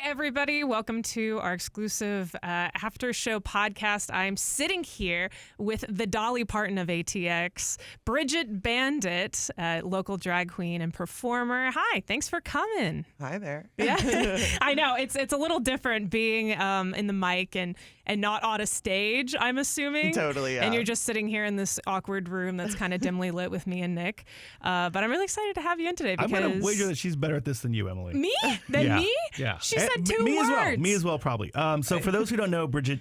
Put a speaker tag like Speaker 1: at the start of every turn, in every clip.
Speaker 1: everybody. Welcome to our exclusive after show podcast. I'm sitting here with the Dolly Parton of ATX, Brigitte Bandit, local drag queen and performer. Hi, thanks for coming.
Speaker 2: Hi there.
Speaker 1: Yeah, I know it's a little different being in the mic and not on a stage, I'm assuming.
Speaker 2: Totally, yeah.
Speaker 1: And you're just sitting here in this awkward room that's kind of dimly lit with me and Nick. But I'm really excited to have you in today because...
Speaker 3: I'm going to wager that she's better at this than you, Emily.
Speaker 1: Me? Me?
Speaker 3: Yeah.
Speaker 1: She said two
Speaker 3: me
Speaker 1: words.
Speaker 3: As well. Me as well, probably. So for those who don't know, Brigitte,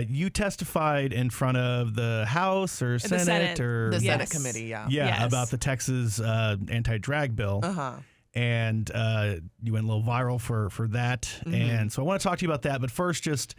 Speaker 3: you testified in front of the House or Senate or...
Speaker 2: The Senate committee, yeah.
Speaker 3: Yeah,
Speaker 1: Yes.
Speaker 3: about the Texas anti-drag bill.
Speaker 2: Uh-huh.
Speaker 3: And you went a little viral for that.
Speaker 2: Mm-hmm.
Speaker 3: And so I want to talk to you about that. But first, just...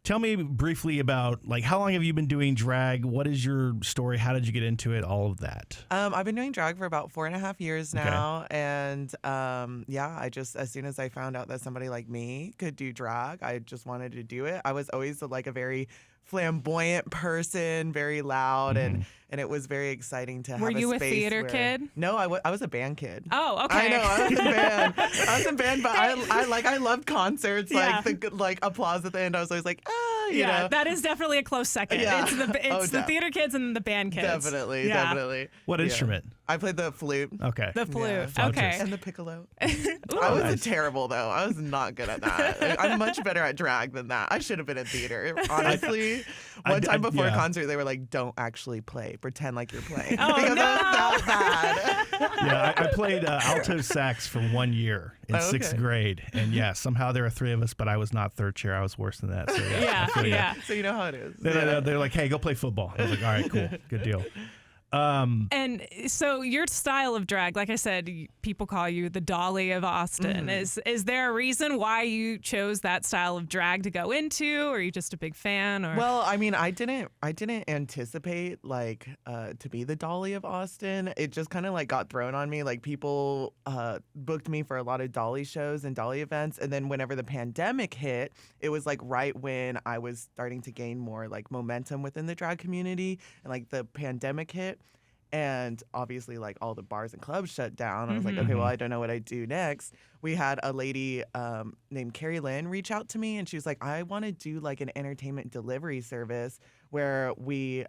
Speaker 3: tell me briefly about, like, how long have you been doing drag? What is your story? How did you get into it? All of that.
Speaker 2: I've been doing drag for about 4.5 years now. Okay. And I just, as soon as I found out that somebody like me could do drag, I just wanted to do it. I was always like a very flamboyant person, very loud, and it was very exciting to have a space.
Speaker 1: Were you a theater kid?
Speaker 2: No, I was a band kid.
Speaker 1: Oh, okay.
Speaker 2: I know, I was in band. But I loved concerts,
Speaker 1: Yeah.
Speaker 2: like the applause at the end. I was always like, you know.
Speaker 1: That is definitely a close second.
Speaker 2: Yeah.
Speaker 1: It's the theater kids and the band kids.
Speaker 2: Definitely.
Speaker 3: What instrument?
Speaker 2: I played the flute.
Speaker 3: Okay.
Speaker 1: The flute.
Speaker 2: Yeah.
Speaker 1: Okay.
Speaker 2: And the piccolo. I was terrible, though. I was not good at that. I'm much better at drag than that. I should have been in theater, honestly. One time before a concert, they were like, don't actually play. Pretend like you're playing.
Speaker 1: Oh,
Speaker 2: because
Speaker 1: no.
Speaker 2: I was that bad.
Speaker 3: Yeah, I played alto sax for 1 year in sixth grade. And somehow there were three of us, but I was not third chair. I was worse than that. So
Speaker 1: Yeah.
Speaker 2: So you know how it is.
Speaker 3: They're like, hey, go play football. I was like, all right, cool. Good deal.
Speaker 1: And so your style of drag, like I said, people call you the Dolly of Austin. Is there a reason why you chose that style of drag to go into? Or are you just a big fan? Or
Speaker 2: Well, I mean, I didn't anticipate like to be the Dolly of Austin. It just kind of like got thrown on me. Like people booked me for a lot of Dolly shows and Dolly events, and then whenever the pandemic hit, it was like right when I was starting to gain more like momentum within the drag community, and like the pandemic hit. And obviously, like, all the bars and clubs shut down. I was like, okay, well, I don't know what I do next. We had a lady named Carrie Lynn reach out to me, and she was like, I want to do, like, an entertainment delivery service where we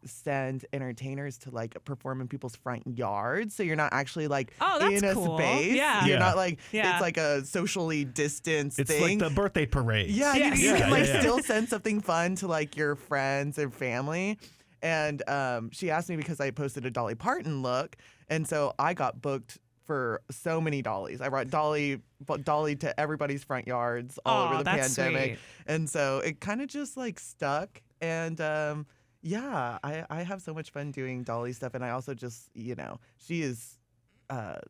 Speaker 2: send entertainers to, like, perform in people's front yards. So you're not actually, like, in a space.
Speaker 1: Yeah.
Speaker 2: You're not, like,
Speaker 1: Yeah.
Speaker 2: it's like a socially distanced
Speaker 3: It's
Speaker 2: thing.
Speaker 3: like the birthday parade.
Speaker 2: Yeah,
Speaker 1: Yes.
Speaker 2: you can, like,
Speaker 3: Yeah.
Speaker 2: still send something fun to, like, your friends and family. And she asked me because I posted a Dolly Parton look, and so I got booked for so many Dollys. I brought Dolly to everybody's front yards all over the pandemic,
Speaker 1: sweet.
Speaker 2: and so it kind of just like stuck. And I have so much fun doing Dolly stuff, and I also just she is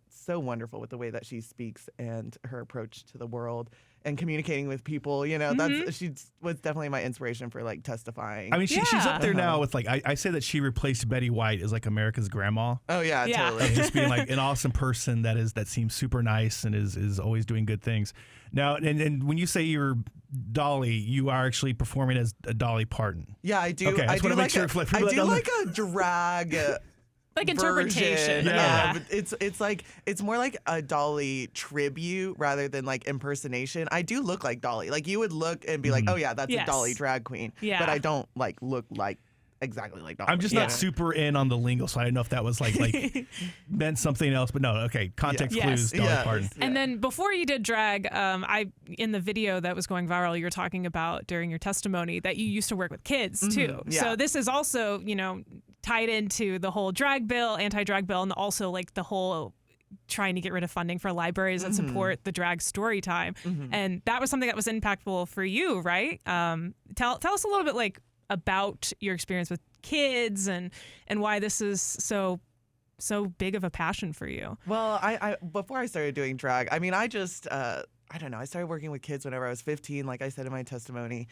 Speaker 2: so wonderful with the way that she speaks and her approach to the world and communicating with people. She was definitely my inspiration for like testifying.
Speaker 3: I mean, she's up there now with like, I say that she replaced Betty White as like America's grandma.
Speaker 2: Oh yeah,
Speaker 1: Yeah.
Speaker 2: totally.
Speaker 3: Of just being like an awesome person that seems super nice and is always doing good things. Now, and when you say you're Dolly, you are actually performing as a Dolly Parton.
Speaker 2: Yeah, I do.
Speaker 3: Okay, I just want to make sure.
Speaker 2: I do like a drag.
Speaker 1: like interpretation.
Speaker 2: Version.
Speaker 1: Yeah.
Speaker 2: But it's more like a Dolly tribute rather than like impersonation. I do look like Dolly. Like you would look and be like, oh yeah, that's
Speaker 1: Yes.
Speaker 2: a Dolly drag queen.
Speaker 1: Yeah.
Speaker 2: But I don't like look like exactly like Dolly.
Speaker 3: I'm just not super in on the lingo, so I didn't know if that was like meant something else. But no, okay, context clues, Dolly Parton.
Speaker 1: And then before you did drag, in the video that was going viral, you were talking about during your testimony that you used to work with kids too.
Speaker 2: Yeah.
Speaker 1: So this is also, tied into the whole drag bill, anti-drag bill, and also like the whole trying to get rid of funding for libraries that support the drag story time. And that was something that was impactful for you, right? Tell us a little bit like about your experience with kids and why this is so big of a passion for you.
Speaker 2: Well, I before I started doing drag, I mean, I just I don't know. I started working with kids whenever I was 15, like I said in my testimony.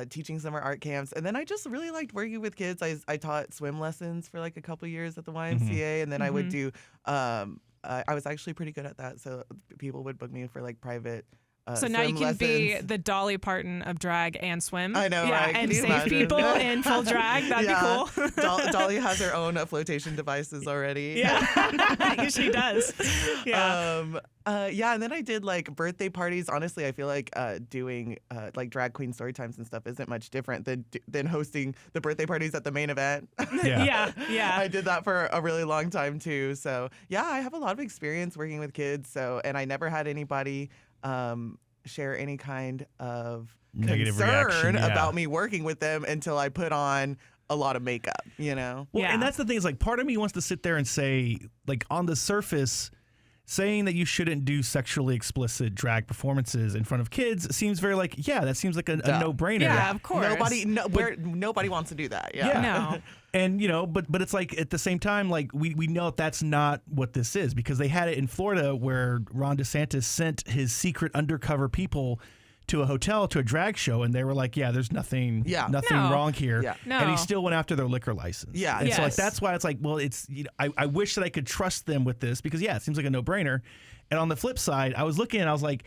Speaker 2: Teaching summer art camps, and then I just really liked working with kids. I taught swim lessons for like a couple years at the YMCA, and then I would do. I was actually pretty good at that, so people would book me for like private
Speaker 1: So now you
Speaker 2: swim
Speaker 1: can be
Speaker 2: lessons.
Speaker 1: the Dolly Parton of drag and swim.
Speaker 2: I know,
Speaker 1: yeah,
Speaker 2: right? Can
Speaker 1: and
Speaker 2: you
Speaker 1: save
Speaker 2: imagine?
Speaker 1: people in full drag. That'd be cool.
Speaker 2: Dolly has her own flotation devices already.
Speaker 1: Yeah, she does. Yeah.
Speaker 2: And then I did like birthday parties. Honestly, I feel like doing like drag queen story times and stuff isn't much different than hosting the birthday parties at the main event.
Speaker 1: Yeah.
Speaker 2: I did that for a really long time too. So yeah, I have a lot of experience working with kids. So, and I never had anybody share any kind of
Speaker 3: Negative
Speaker 2: concern
Speaker 3: reaction,
Speaker 2: about me working with them until I put on a lot of makeup, you know?
Speaker 3: Well,
Speaker 1: Yeah.
Speaker 3: and that's the thing is like part of me wants to sit there and say, like on the surface, saying that you shouldn't do sexually explicit drag performances in front of kids seems very like, yeah, that seems like a no-brainer.
Speaker 1: Yeah, of course.
Speaker 2: Nobody wants to do that. Yeah.
Speaker 1: No.
Speaker 3: And but it's like at the same time, like we know that's not what this is, because they had it in Florida where Ron DeSantis sent his secret undercover people to a hotel to a drag show, and they were like, yeah, there's nothing
Speaker 1: No.
Speaker 3: wrong here.
Speaker 2: Yeah.
Speaker 1: No.
Speaker 3: And he still went after their liquor license.
Speaker 2: Yeah.
Speaker 3: And so like
Speaker 1: Yes.
Speaker 3: that's why it's like, well, it's I wish that I could trust them with this, because yeah, it seems like a no-brainer. And on the flip side, I was looking and I was like,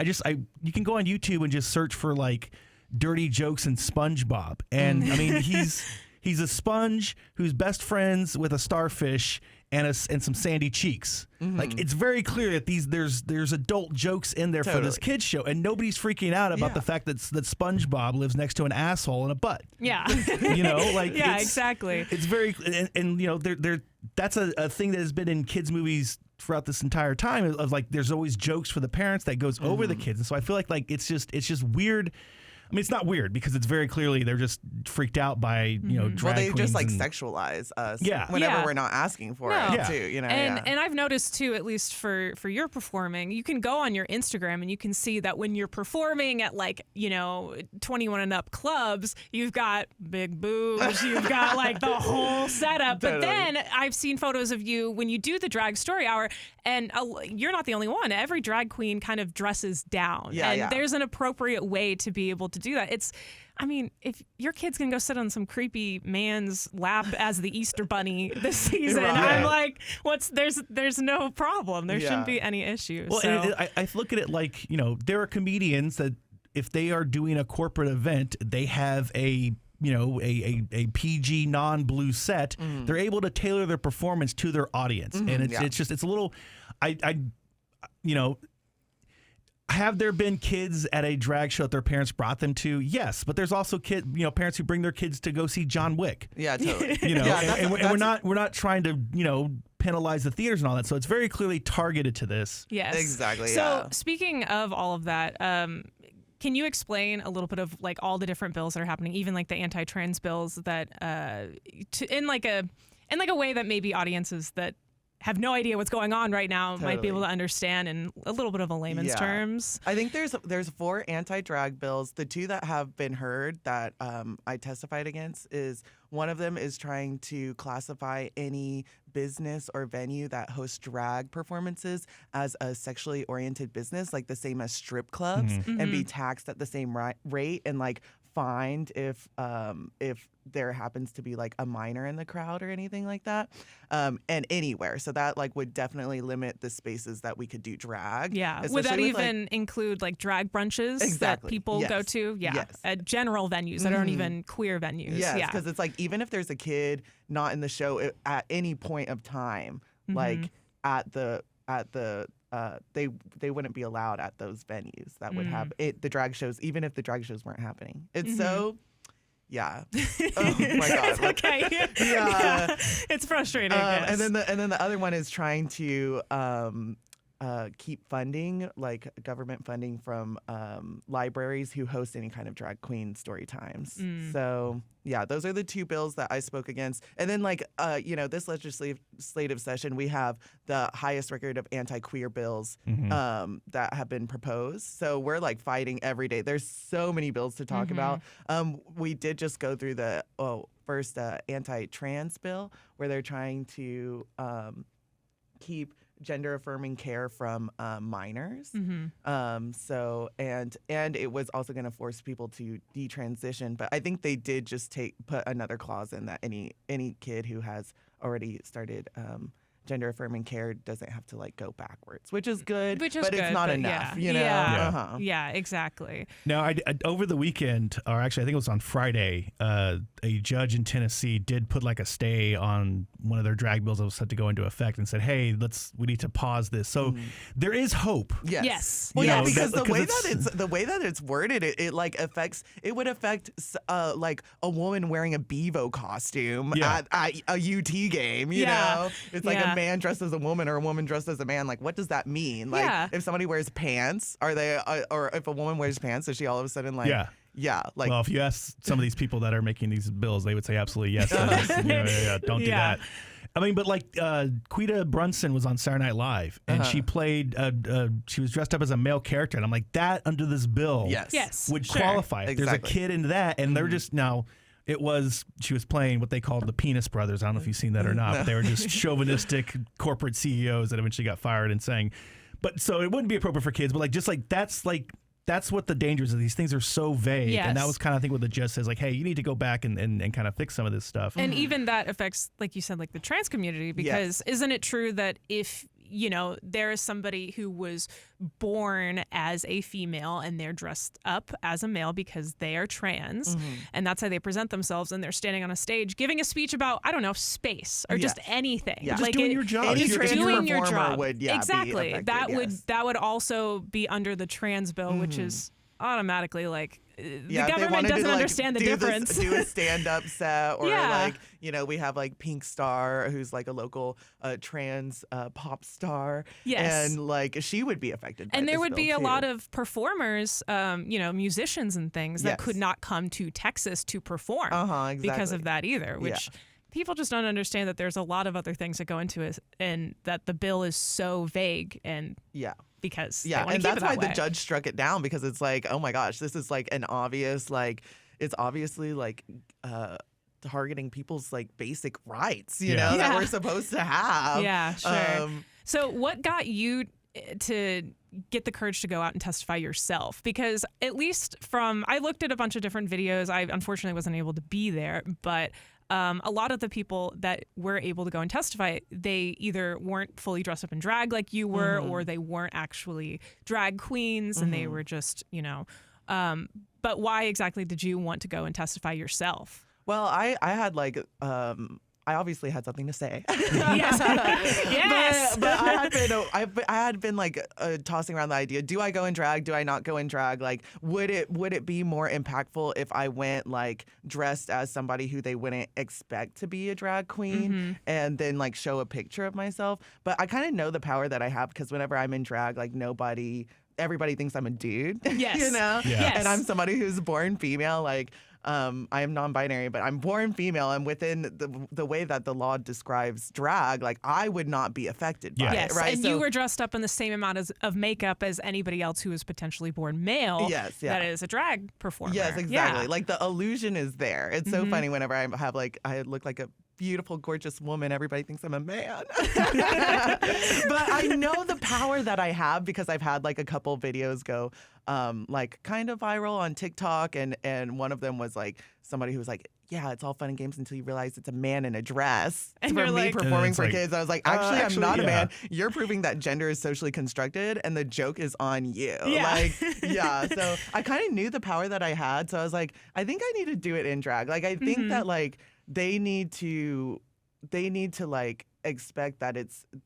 Speaker 3: you can go on YouTube and just search for like dirty jokes and SpongeBob. And I mean, he's a sponge who's best friends with a starfish and some sandy cheeks. Like it's very clear that there's adult jokes in there for this kids show, and nobody's freaking out about the fact that SpongeBob lives next to an asshole and a butt.
Speaker 1: Yeah.
Speaker 3: You know, like
Speaker 1: Yeah, exactly.
Speaker 3: It's very and you know that's a thing that has been in kids movies throughout this entire time of like there's always jokes for the parents that goes over the kids, and so I feel like it's just weird. I mean, it's not weird because it's very clearly they're just freaked out by drag
Speaker 2: Well, they
Speaker 3: queens
Speaker 2: just like
Speaker 3: and-
Speaker 2: sexualize us
Speaker 3: Yeah.
Speaker 2: whenever
Speaker 1: Yeah.
Speaker 2: we're not asking for
Speaker 1: No.
Speaker 2: it
Speaker 3: Yeah.
Speaker 2: too, you know.
Speaker 1: And I've noticed too, at least for your performing, you can go on your Instagram and you can see that when you're performing at 21 and up clubs, you've got big boobs, you've got like the whole setup. But
Speaker 2: Totally.
Speaker 1: then I've seen photos of you when you do the drag story hour, and you're not the only one. Every drag queen kind of dresses down,
Speaker 2: Yeah,
Speaker 1: and
Speaker 2: yeah.
Speaker 1: there's an appropriate way to be able to do that. I mean, if your kid's gonna go sit on some creepy man's lap as the Easter Bunny this season,
Speaker 2: Right.
Speaker 1: I'm like, there's no problem. There shouldn't
Speaker 2: Yeah.
Speaker 1: be any issues.
Speaker 3: Well,
Speaker 1: so.
Speaker 3: and I look at it like, there are comedians that if they are doing a corporate event, they have a PG non-blue set. They're able to tailor their performance to their audience, and it's a little, Have there been kids at a drag show that their parents brought them to? Yes, but there's also parents who bring their kids to go see John Wick.
Speaker 2: Yeah, totally.
Speaker 3: Yeah, and we're not trying to penalize the theaters and all that. So it's very clearly targeted to this.
Speaker 1: Yes.
Speaker 2: Exactly,
Speaker 1: So
Speaker 2: yeah.
Speaker 1: speaking of all of that, can you explain a little bit of like all the different bills that are happening, even like the anti-trans bills that in like a way that maybe audiences that have no idea what's going on right now might be able to understand in a little bit of a layman's terms?
Speaker 2: I think there's 4 anti-drag bills. The 2 that have been heard that I testified against is one of them is trying to classify any business or venue that hosts drag performances as a sexually oriented business, like the same as strip clubs, and be taxed at the same rate and like fined if there happens to be like a minor in the crowd or anything like that, and anywhere. So that like would definitely limit the spaces that we could do drag.
Speaker 1: Yeah.
Speaker 2: Especially
Speaker 1: Would that
Speaker 2: with,
Speaker 1: even include like drag brunches that
Speaker 2: Exactly.
Speaker 1: people go
Speaker 2: Yes.
Speaker 1: to? Yeah.
Speaker 2: Yes.
Speaker 1: At general venues that aren't even queer venues.
Speaker 2: Yes,
Speaker 1: Yeah.
Speaker 2: because it's like even if there's a kid not in the show at any point of time, like at the they wouldn't be allowed at those venues that would have the drag shows, even if the drag shows weren't happening. It's so. Yeah. Oh my God.
Speaker 1: It's okay.
Speaker 2: Yeah.
Speaker 1: It's frustrating. I guess.
Speaker 2: And then the other one is trying to keep funding, like government funding from libraries who host any kind of drag queen story times. So yeah, those are the 2 bills that I spoke against. And then like this legislative session, we have the highest record of anti-queer bills that have been proposed. So we're like fighting every day. There's so many bills to talk about. We did just go through the first anti-trans bill where they're trying to keep gender affirming care from minors. So and it was also going to force people to detransition, but I think they did just put another clause in that any kid who has already started gender affirming care doesn't have to like go backwards, which is good,
Speaker 1: Which is
Speaker 2: but
Speaker 1: good,
Speaker 2: it's not
Speaker 1: but
Speaker 2: enough,
Speaker 1: yeah.
Speaker 2: you know?
Speaker 1: Yeah.
Speaker 2: Uh-huh.
Speaker 1: Yeah, exactly.
Speaker 3: Now, I over the weekend, or actually I think it was on Friday, a judge in Tennessee did put like a stay on one of their drag bills that was set to go into effect and said, hey, we need to pause this. So there is hope.
Speaker 1: Yes.
Speaker 2: Well,
Speaker 3: You know,
Speaker 2: because
Speaker 3: that-
Speaker 2: the way that it's worded, it like it would affect like a woman wearing a Bevo costume at a UT game. You know, it's like a man dressed as a woman or a woman dressed as a man. Like, what does that mean? Like, if somebody wears pants, are they, or if a woman wears pants, is she all of a sudden like? Yeah, like,
Speaker 3: well, if you ask some of these people that are making these bills, they would say absolutely yes. Don't do that. I mean, but like Quita Brunson was on Saturday Night Live, and she played. She was dressed up as a male character, and I'm like, that under this bill, would qualify. If there's a kid in that, and they're just now. She was playing what they called the Penis Brothers. I don't know if you've seen that or not, but they were just chauvinistic corporate CEOs that eventually got fired and saying, but so it wouldn't be appropriate for kids, but that's what the dangers of these things are so vague.
Speaker 1: Yes.
Speaker 3: And that was kind of, I think, what the judge says, like, hey, you need to go back and kind of fix some of this stuff.
Speaker 1: And even that affects, like you said, like the trans community, because isn't it true that if, there is somebody who was born as a female and they're dressed up as a male because they are trans, and that's how they present themselves, and they're standing on a stage giving a speech about, I don't know, space or just anything.
Speaker 3: Just doing your job.
Speaker 2: Any trans
Speaker 1: doing your
Speaker 2: performer
Speaker 1: job.
Speaker 2: would,
Speaker 1: exactly.
Speaker 2: be affected,
Speaker 1: that would also be under the trans bill, which is automatically like the government doesn't understand the difference.
Speaker 2: Do a stand-up set, or like, we have like Pink Star, who's like a local trans pop star, and like she would be affected.
Speaker 1: And
Speaker 2: by
Speaker 1: there
Speaker 2: this
Speaker 1: would be
Speaker 2: bill,
Speaker 1: a
Speaker 2: too.
Speaker 1: lot of performers, musicians and things that could not come to Texas to perform because of that either, which. People just don't understand that there's a lot of other things that go into it, and that the bill is so vague and because they want to
Speaker 2: and
Speaker 1: keep
Speaker 2: that's
Speaker 1: it that
Speaker 2: why
Speaker 1: way.
Speaker 2: the judge struck it down, because it's like, oh my gosh, this is like an obvious, like, it's obviously like targeting people's like basic rights, you know, that we're supposed to have.
Speaker 1: Yeah, sure. So what got you to get the courage to go out and testify yourself? Because at least I looked at a bunch of different videos. I unfortunately wasn't able to be there, but a lot of the people that were able to go and testify, they either weren't fully dressed up in drag like you were, or they weren't actually drag queens, and they were just, but why exactly did you want to go and testify yourself?
Speaker 2: Well, I had like I obviously had something to say.
Speaker 1: Yes.
Speaker 2: But I had been like tossing around the idea: do I go in drag? Do I not go in drag? Like, would it be more impactful if I went like dressed as somebody who they wouldn't expect to be a drag queen, and then like show a picture of myself? But I kind of know the power that I have, because whenever I'm in drag, like everybody thinks I'm a dude.
Speaker 1: Yes.
Speaker 2: And I'm somebody who's born female. Like, I am non-binary, but I'm born female, and within the way that the law describes drag, like, I would not be affected by it, right?
Speaker 1: And you were dressed up in the same amount of makeup as anybody else who is potentially born male. That is a drag performer.
Speaker 2: Yes, exactly. Like, the illusion is there. It's so funny whenever I look like a beautiful, gorgeous woman, everybody thinks I'm a man. But I know the power that I have, because I've had like a couple videos go like kind of viral on TikTok, and one of them was like somebody who was like, yeah, it's all fun and games until you realize it's a man in a dress.
Speaker 1: And
Speaker 2: for
Speaker 1: you're
Speaker 2: me
Speaker 1: like,
Speaker 2: performing for kids. I was like, actually, I'm not a
Speaker 3: yeah.
Speaker 2: man. You're proving that gender is socially constructed, and the joke is on you. So I kind of knew the power that I had. So I was like, I think I need to do it in drag. Like, I think that like they need to like expect that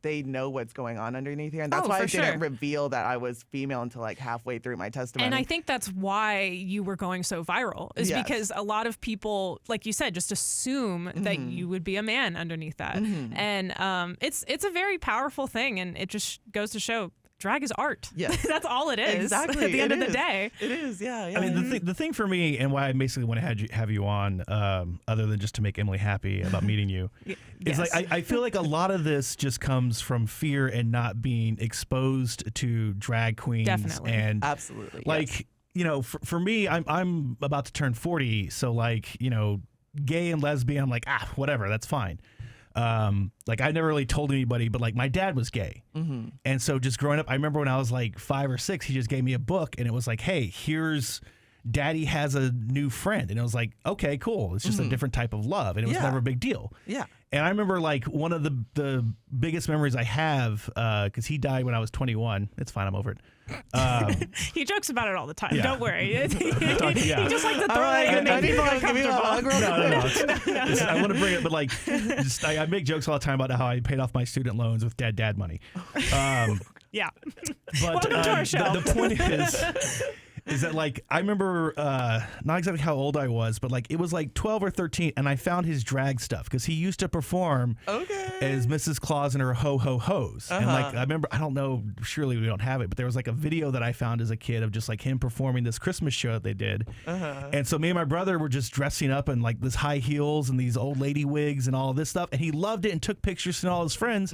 Speaker 2: they know what's going on underneath here, and that's why I didn't reveal that I was female until like halfway through my testimony.
Speaker 1: And I think that's why you were going so viral, is because a lot of people, like you said, just assume that you would be a man underneath that, and it's a very powerful thing, and it just goes to show drag is art.
Speaker 2: Yeah.
Speaker 1: That's all it is.
Speaker 2: Exactly.
Speaker 1: At the end of the day.
Speaker 2: It is, yeah.
Speaker 3: I mean, the thing for me, and why I basically want to have you on, other than just to make Emily happy about meeting you, is like I feel like a lot of this just comes from fear and not being exposed to drag queens.
Speaker 1: Definitely.
Speaker 3: And
Speaker 2: absolutely.
Speaker 3: Like, for me, I'm about to turn 40, so like, gay and lesbian, I'm like, whatever, that's fine. Like, I never really told anybody, but like my dad was gay. And so just growing up, I remember when I was like 5 or 6, he just gave me a book, and it was like, hey, here's Daddy has a new friend. And it was like, okay, cool. It's just a different type of love. And it was never a big deal.
Speaker 2: Yeah.
Speaker 3: And I remember like one of the biggest memories I have, because he died when I was 21. It's fine, I'm over it.
Speaker 1: He jokes about it all the time.
Speaker 3: Yeah.
Speaker 1: Don't worry. He
Speaker 3: Yeah.
Speaker 1: just likes to throw it and make people uncomfortable.
Speaker 3: No. I want to bring it, but like, I make jokes all the time about how I paid off my student loans with dad money.
Speaker 1: Yeah.
Speaker 3: But
Speaker 1: Welcome to our show.
Speaker 3: The point is that like I remember not exactly how old I was, but like it was like 12 or 13, and I found his drag stuff because he used to perform as Mrs. Claus and her ho ho hos. And like I remember, I don't know, surely we don't have it, but there was like a video that I found as a kid of just like him performing this Christmas show that they did. And so me and my brother were just dressing up in like this high heels and these old lady wigs and all of this stuff, and he loved it and took pictures and all his friends.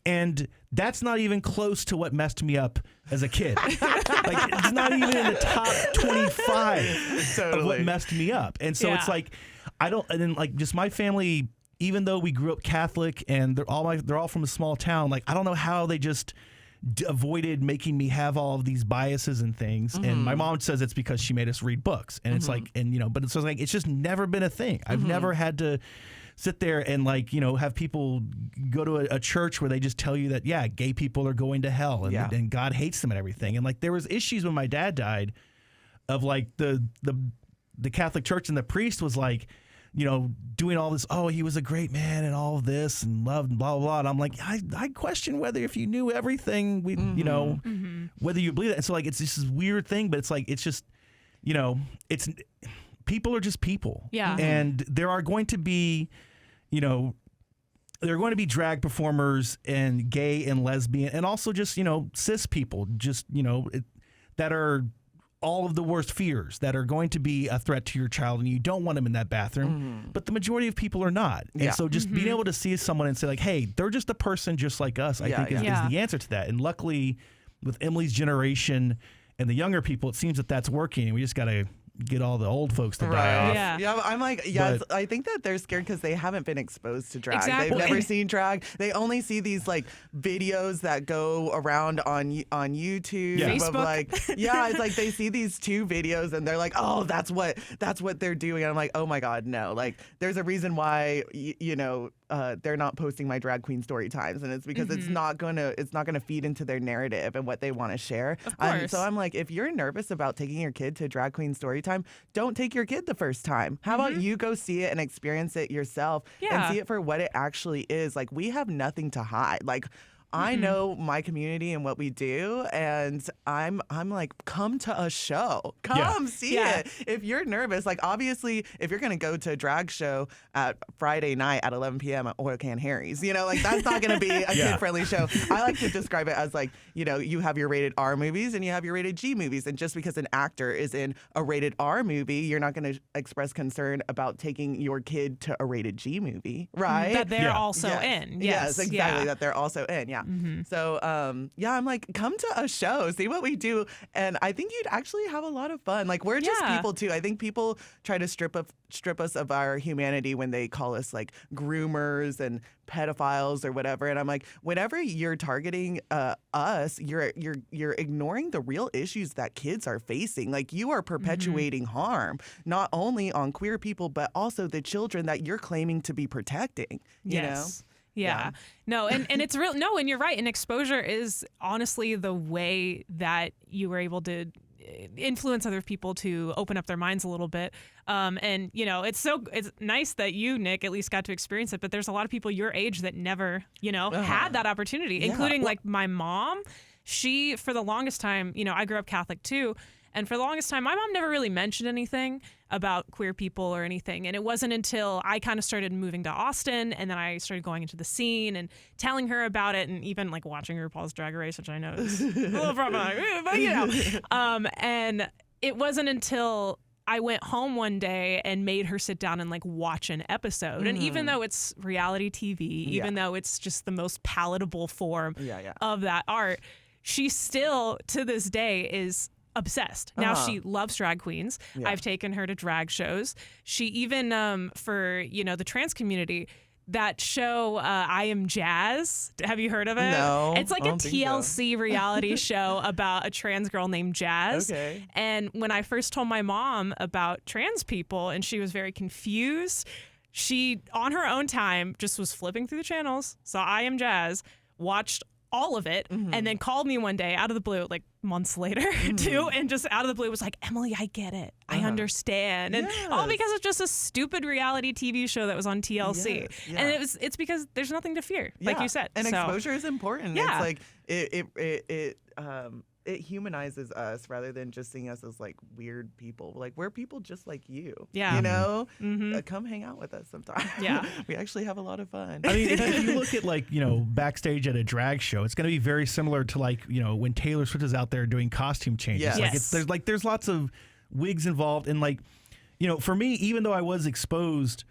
Speaker 3: And that's not even close to what messed me up as a kid. Like it's not even in the top 25 of what messed me up. And so it's like and then like just my family, even though we grew up Catholic and they're all from a small town, like I don't know how they just avoided making me have all of these biases and things. And my mom says it's because she made us read books. And it's like, and but it's like it's just never been a thing. I've never had to sit there and like, have people go to a church where they just tell you that, yeah, gay people are going to hell and God hates them and everything. And like there was issues when my dad died of like the Catholic Church, and the priest was like, doing all this, oh, he was a great man and all of this and loved and blah, blah, blah. And I'm like, I question whether if you knew everything, whether you believe that. And so like, it's just this weird thing, but it's like, it's just, it's people are just people.
Speaker 1: Yeah.
Speaker 3: And there are going to be, there are going to be drag performers and gay and lesbian and also just, cis people, just, that are all of the worst fears that are going to be a threat to your child, and you don't want them in that bathroom, but the majority of people are not. And so just being able to see someone and say like, hey, they're just a person just like us, I think is the answer to that. And luckily with Emily's generation and the younger people, it seems that that's working, and we just got to get all the old folks to die off.
Speaker 2: Yeah, I'm like, I think that they're scared because they haven't been exposed to drag.
Speaker 1: Exactly.
Speaker 2: They've never seen drag. They only see these like videos that go around on YouTube.
Speaker 1: Facebook.
Speaker 2: Of, like, it's like they see these 2 videos and they're like, oh, that's what they're doing. And I'm like, oh my God, no. Like, there's a reason why they're not posting my drag queen story times, and it's because it's not gonna feed into their narrative and what they want to share.
Speaker 1: Of course.
Speaker 2: So I'm like, if you're nervous about taking your kid to drag queen story time, don't take your kid the first time. How about you go see it and experience it yourself and see it for what it actually is? Like, we have nothing to hide. Like, I know my community and what we do, and I'm like, come to a show. Come see it. If you're nervous, like obviously, if you're going to go to a drag show at Friday night at 11 p.m. at Oil Can Harry's, like that's not going to be a kid-friendly show. I like to describe it as like, you have your rated R movies and you have your rated G movies. And just because an actor is in a rated R movie, you're not going to express concern about taking your kid to a rated G movie, right?
Speaker 1: That they're also in.
Speaker 2: Yes, exactly. That they're also in. Yeah. So, I'm like, come to a show, see what we do. And I think you'd actually have a lot of fun. Like, we're just people too. I think people try to strip us of our humanity when they call us like groomers and pedophiles or whatever. And I'm like, whenever you're targeting us, you're ignoring the real issues that kids are facing. Like, you are perpetuating harm, not only on queer people, but also the children that you're claiming to be protecting, you know?
Speaker 1: Yeah. No, and it's real. No, and you're right. And exposure is honestly the way that you were able to influence other people to open up their minds a little bit. And it's nice that you, Nick, at least got to experience it. But there's a lot of people your age that never, had that opportunity, including like my mom. She, for the longest time, I grew up Catholic too. And for the longest time, my mom never really mentioned anything about queer people or anything. And it wasn't until I kind of started moving to Austin, and then I started going into the scene and telling her about it, and even like watching RuPaul's Drag Race, which I know is a little problematic, but and it wasn't until I went home one day and made her sit down and like watch an episode. And even though it's reality TV, even though it's just the most palatable form of that art, she still to this day is obsessed. Now she loves drag queens. I've taken her to drag shows. She even for the trans community, that show I Am Jazz. Have you heard of it?
Speaker 2: No.
Speaker 1: It's like a TLC reality show about a trans girl named Jazz.
Speaker 2: Okay.
Speaker 1: And when I first told my mom about trans people and she was very confused, she, on her own time, just was flipping through the channels, saw I Am Jazz, watched all of it, and then called me one day out of the blue, like months later too, and just out of the blue was like, Emily, I get it. I understand. And all because it's just a stupid reality TV show that was on TLC. And it's because there's nothing to fear, like you said.
Speaker 2: And exposure is important.
Speaker 1: Yeah.
Speaker 2: It's like it humanizes us rather than just seeing us as like weird people. Like we're people just like you.
Speaker 1: Yeah.
Speaker 2: You know? Come hang out with us sometime.
Speaker 1: Yeah.
Speaker 2: We actually have a lot of fun.
Speaker 3: I mean, if you look at like, backstage at a drag show, it's going to be very similar to like, when Taylor Swift is out there doing costume changes.
Speaker 2: Yes.
Speaker 3: Like there's lots of wigs involved, and like, for me, even though I was exposed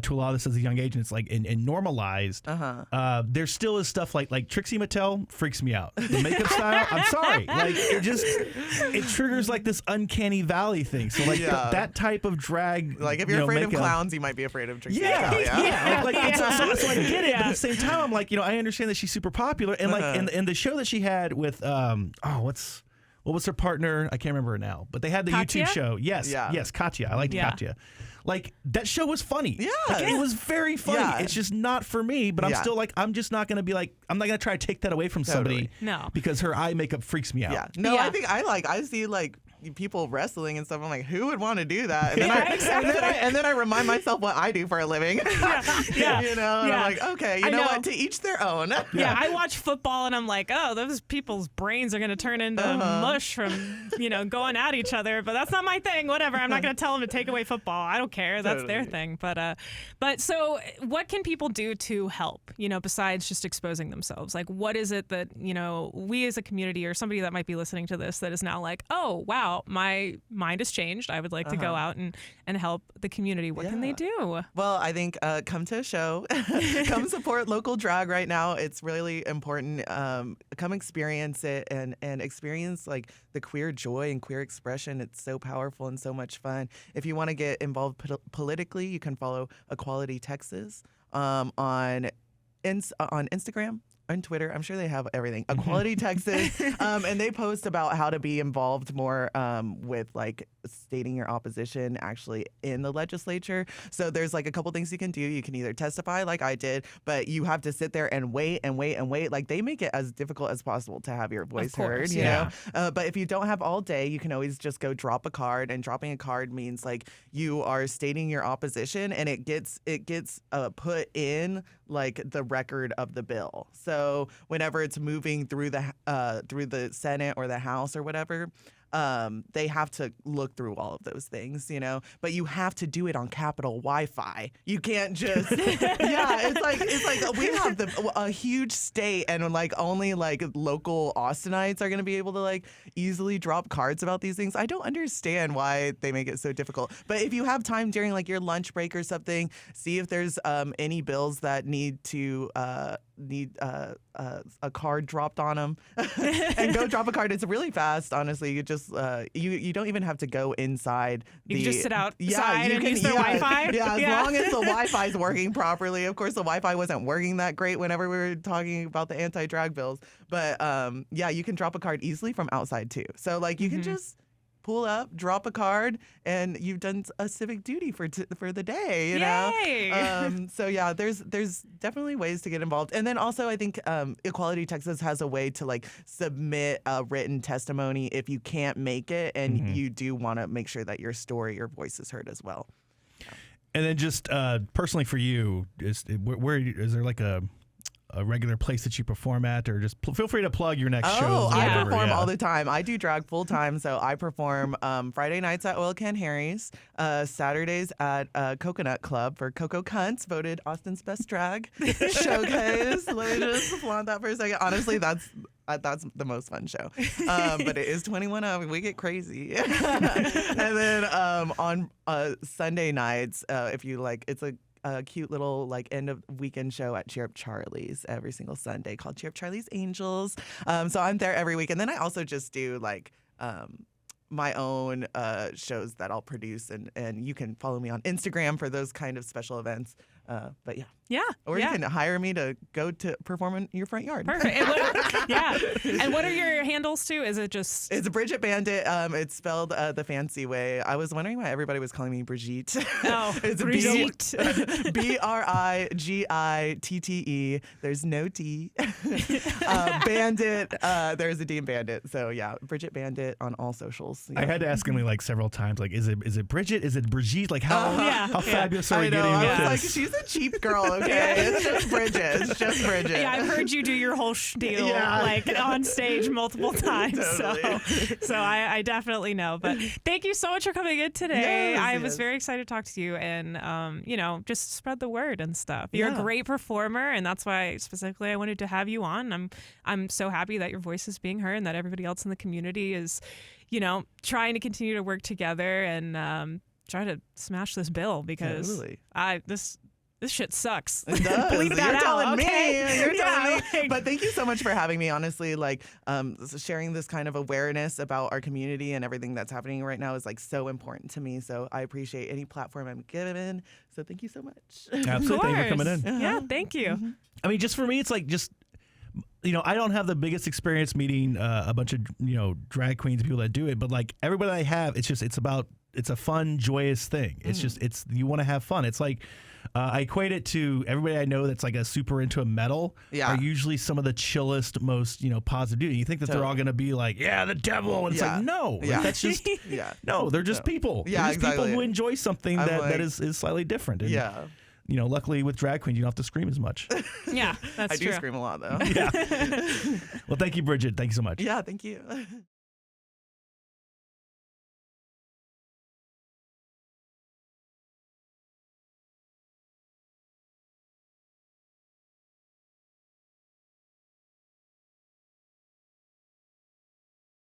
Speaker 3: to a lot of this as a young age, and it's like and normalized. There still is stuff like Trixie Mattel freaks me out. The makeup style, I'm sorry, like it triggers like this uncanny valley thing. So like that type of drag,
Speaker 2: like if you're afraid
Speaker 3: makeup,
Speaker 2: of clowns, you might be afraid of Trixie
Speaker 3: yeah,
Speaker 2: Mattel.
Speaker 3: yeah. Like so I get it, but at the same time, I'm like, I understand that she's super popular, and like and the show that she had with what was her partner? I can't remember her now, but they had the
Speaker 1: Katya?
Speaker 3: YouTube show. Yes, Katya. I liked Katya. Like that show was funny.
Speaker 2: Yeah,
Speaker 3: like, it was very funny.
Speaker 2: Yeah.
Speaker 3: It's just not for me, but I'm still like, I'm just not going to be like, I'm not going to try to take that away from somebody.
Speaker 1: No,
Speaker 3: because her eye makeup freaks me out.
Speaker 2: Yeah, no, I think I see like people wrestling and stuff. I'm like, who would want to do that? And then and then I remind myself what I do for a living. And I'm like, okay, you know what? To each their own.
Speaker 1: Yeah, I watch football and I'm like, oh, those people's brains are gonna turn into mush from going at each other. But that's not my thing. Whatever. I'm not gonna tell them to take away football. I don't care. That's their thing. But so what can people do to help? Besides just exposing themselves, like what is it that we as a community or somebody that might be listening to this that is now like, oh wow, my mind has changed. I would like to go out and help the community. What can they do?
Speaker 2: Well, I think come to a show, come support local drag right now. It's really important. Come experience it and experience like the queer joy and queer expression. It's so powerful and so much fun. If you want to get involved politically, you can follow Equality Texas on Instagram. On Twitter, I'm sure they have everything. Equality Texas, and they post about how to be involved more with like stating your opposition actually in the legislature. So there's like a couple things you can do. You can either testify like I did, but you have to sit there and wait and wait and wait. Like they make it as difficult as possible to have your voice heard. You know. But if you don't have all day, you can always just go drop a card. And dropping a card means like you are stating your opposition, and it gets put in like the record of the bill. So whenever it's moving through the Senate or the House or whatever, they have to look through all of those things, but you have to do it on Capitol Wi-Fi. You can't just, it's like we have a huge state and like only like local Austinites are going to be able to like easily drop cards about these things. I don't understand why they make it so difficult. But if you have time during like your lunch break or something, see if there's any bills that need a card dropped on them and go drop a card. It's really fast, honestly. You just you don't even have to go inside.
Speaker 1: You can just sit outside and use their Wi-Fi.
Speaker 2: Yeah, as long as the Wi-Fi is working properly. Of course, the Wi-Fi wasn't working that great whenever we were talking about the anti-drag bills. But you can drop a card easily from outside too. So like you can just pull up, drop a card, and you've done a civic duty for the day. You know. So yeah, there's definitely ways to get involved, and then also I think Equality Texas has a way to like submit a written testimony if you can't make it, and you do want to make sure that your story, your voice is heard as well.
Speaker 3: And then just personally for you, where is there like a regular place that you perform at, or just feel free to plug your next shows?
Speaker 2: I perform all the time. I do drag full time, so I perform Friday nights at Oil Can Harry's, Saturdays at Coconut Club for Coco Cunts, voted Austin's best drag showcase. Let me just flaunt that for a second. Honestly, that's the most fun show, but it is 21 up. We get crazy. And then on Sunday nights, if you like, it's a cute little like end of weekend show at Cheer Up Charlie's every single Sunday called Cheer Up Charlie's Angels. So I'm there every week, and then I also just do like my own shows that I'll produce, and you can follow me on Instagram for those kind of special events. But yeah.
Speaker 1: Yeah.
Speaker 2: Or
Speaker 1: yeah.
Speaker 2: you can hire me to go to perform in your front yard.
Speaker 1: Perfect. Yeah. And what are your handles too? Is it just?
Speaker 2: It's Brigitte Bandit. It's spelled the fancy way. I was wondering why everybody was calling me Brigitte.
Speaker 1: Oh,
Speaker 2: It's
Speaker 1: Brigitte.
Speaker 2: Brigitte. There's no T. Bandit. There's a D in Bandit. So yeah, Brigitte Bandit on all socials. Yeah.
Speaker 3: I had to ask Emily like several times, like, is it Bridget? Is it Brigitte? Like, how fabulous are we
Speaker 2: I know.
Speaker 3: getting
Speaker 2: I
Speaker 3: with
Speaker 2: was
Speaker 3: this?
Speaker 2: like, she's a cheap girl. Okay, it's just Bridget. It's just Bridget.
Speaker 1: Yeah, I've heard you do your whole spiel like on stage multiple times.
Speaker 2: Totally.
Speaker 1: So I definitely know. But thank you so much for coming in today.
Speaker 2: Yes,
Speaker 1: I was
Speaker 2: yes.
Speaker 1: very excited to talk to you and just spread the word and stuff. You're a great performer, and that's why specifically I wanted to have you on. I'm so happy that your voice is being heard and that everybody else in the community is, trying to continue to work together and try to smash this bill because
Speaker 2: Totally.
Speaker 1: this shit sucks.
Speaker 2: It does.
Speaker 1: Bleep that
Speaker 2: You're
Speaker 1: out,
Speaker 2: telling
Speaker 1: okay?
Speaker 2: me. You're telling me.
Speaker 1: like-
Speaker 2: But thank you so much for having me. Honestly, like sharing this kind of awareness about our community and everything that's happening right now is like so important to me. So I appreciate any platform I'm given. So thank you so much.
Speaker 3: Absolutely. Thank you for coming in.
Speaker 1: Yeah, thank you.
Speaker 2: Mm-hmm.
Speaker 3: I mean, just for me, it's like I don't have the biggest experience meeting a bunch of drag queens, people that do it, but like everybody I have, it's a fun, joyous thing. It's you want to have fun. It's like I equate it to everybody I know that's like a super into a metal are usually some of the chillest, most positive dude. You think that they're all gonna be like, yeah, the devil, and it's like no, like, that's just no, they're just people.
Speaker 2: Yeah,
Speaker 3: they're just
Speaker 2: exactly.
Speaker 3: people who enjoy something that is slightly different. And, luckily with drag queens, you don't have to scream as much.
Speaker 1: Yeah, that's
Speaker 2: I
Speaker 1: true.
Speaker 2: do scream a lot though.
Speaker 3: Yeah. Well, thank you, Bridget. Thank you so much.
Speaker 2: Yeah, thank you.